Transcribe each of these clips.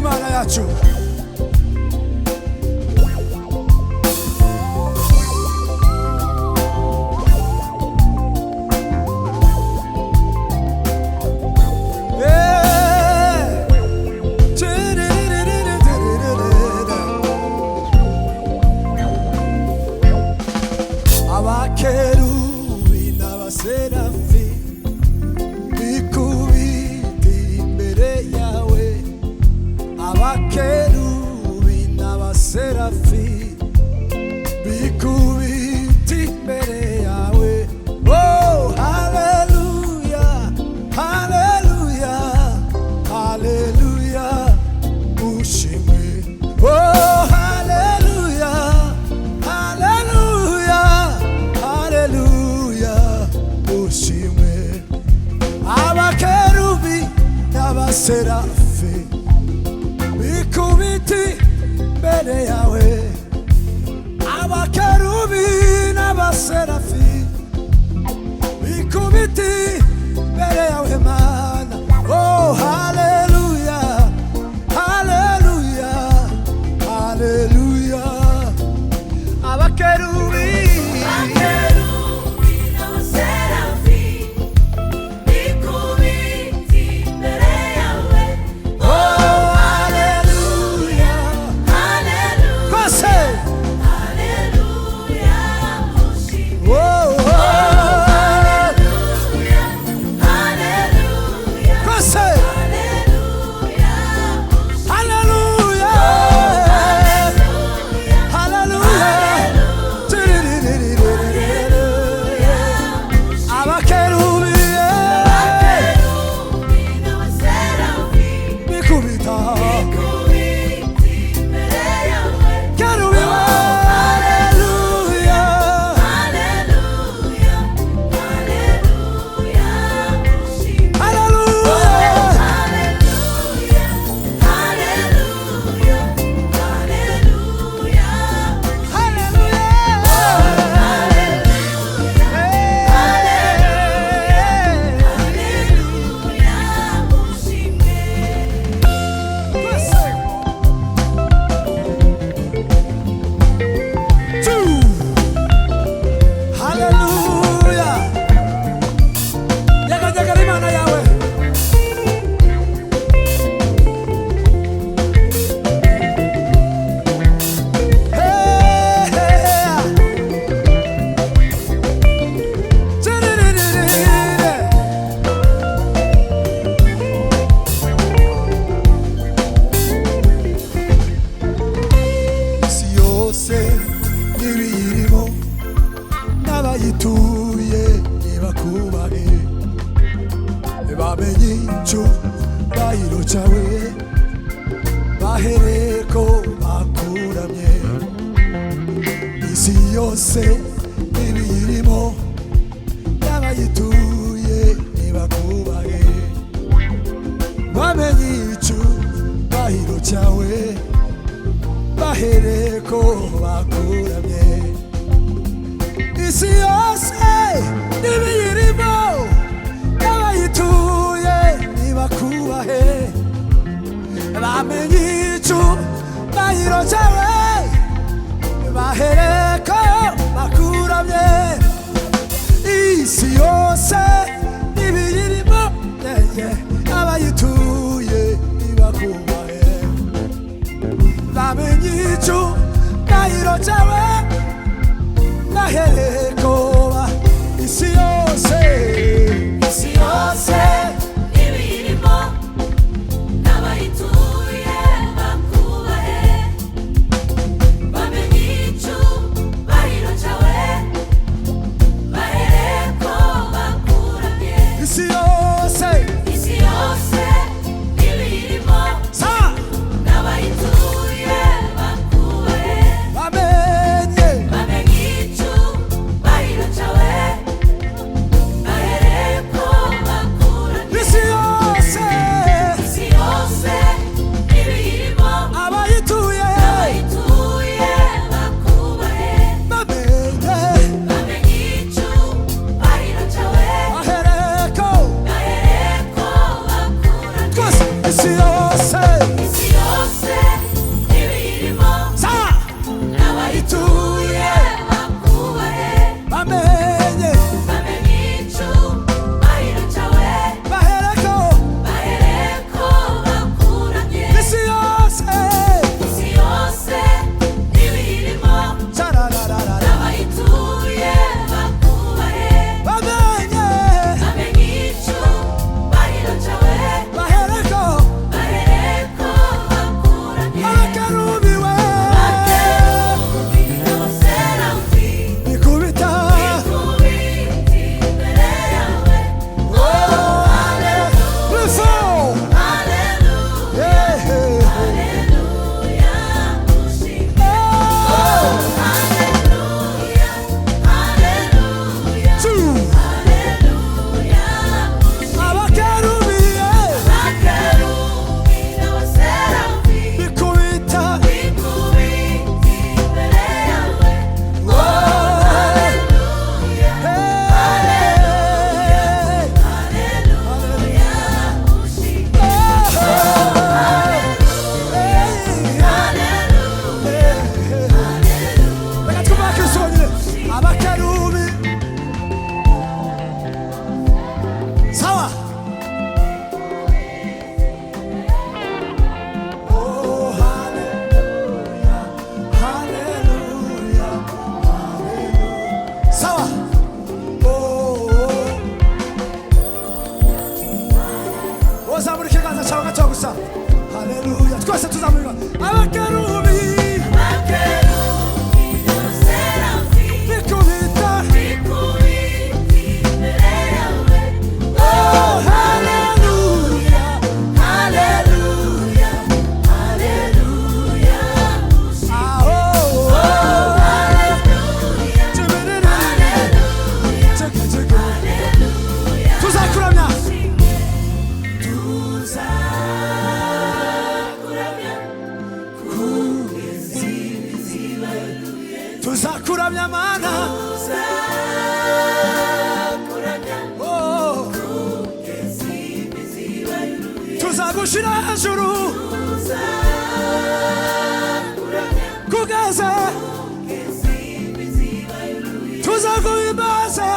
Imana yacu. Abakerubi n'abaserafi bikubita imbere yawe. Abakerubi n'abaserafi bikubita imbere yawe. Oh, hallelujah, hallelujah, hallelujah, ushimwe. Oh, hallelujah, hallelujah, hallelujah, ushimwe. Abakerubi n'abaserafi bikubiti imbere yawe. Abakerubi n'abaserafi bikubiti imbere yawe Mana. Oh, hallelujah, hallelujah, hallelujah. Abakerubi n'abaserafi bikubiti imbere yawe. Oh, hallelujah, Hallelujah, kose. hallelujah, ushimwe. Oh, oh, Hallelujah, hallelujah, kose. hallelujah, ushimwe. Hallelujah, hallelujah. Abakerubi Abakerubi n'abaserafi bikubita bikubiti imbere yawe. kerubi. Hallelujah, Hallelujah, hallelujah, ushimwe. hallelujah. Hallelujah, hallelujah, hallelujah, hallelujah, ushimwe. Hallelujah. Jaga jaga di mana yawe. Hey, isi yose n'ibiyirimo n'abayituye nibakubahe. Bamenye icyubahiro cyawe, bahereko bakuramye. Isi yose n'ibiyirimo n'abayituye nibakubahe. Bamenye icyubahiro cyawe, bahereko bakuramye. Isi yose n'ibiyirimo n'abayituye nibakubahe. Bamenye icyubahiro cyawe, bahereko bakuramye. Isi yose n'ibiyirimo n'abayituye nibakubahe. Bamenye icyubahiro cyawe, bahereko isi yose. Isi yose n'ibiyirimo n'abayituye bakubahe. Bamenye icyubahiro cyawe, bahereko bakuramye. Isi yose Isi yose n'ibiyirimo sa n'abayituye bakubahe. bamenye. Bamenye icyubahiro cyawe, bahereko bakuramye. Isi yose Isi yose n'ibiyirimo abayituye n'abayituye bakubahe. bamenye. Bamenye icyubahiro cyawe, Bahereko bahereko bakuramye. twese. Isi yose Isi yose zamura ikiganza cyawe gato gusa. Haleluya, twese tuzamurwa. Abakerubi Abakerubi n'abaserafi bikubita. bikubita imbere yawe. Oh, haleluya. Haleluya, haleluya, Aho. haleluya, Tibiriri. haleluya, Tiki, tiki. haleluya. Tuzakuramya. Tuzakuramya mana. Oh. Tuzagushira hejuru. Kugeza. Tuzaguhimbaza.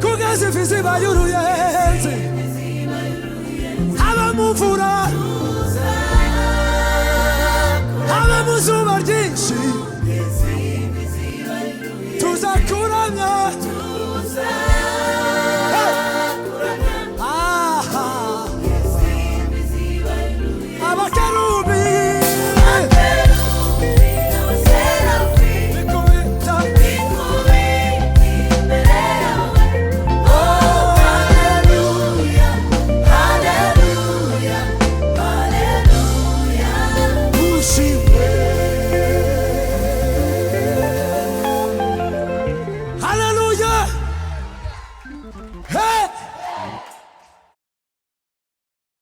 Kugeza ifiziba y'uruyenzi. Haba mu mvura. Haba mu zuba ryinshi.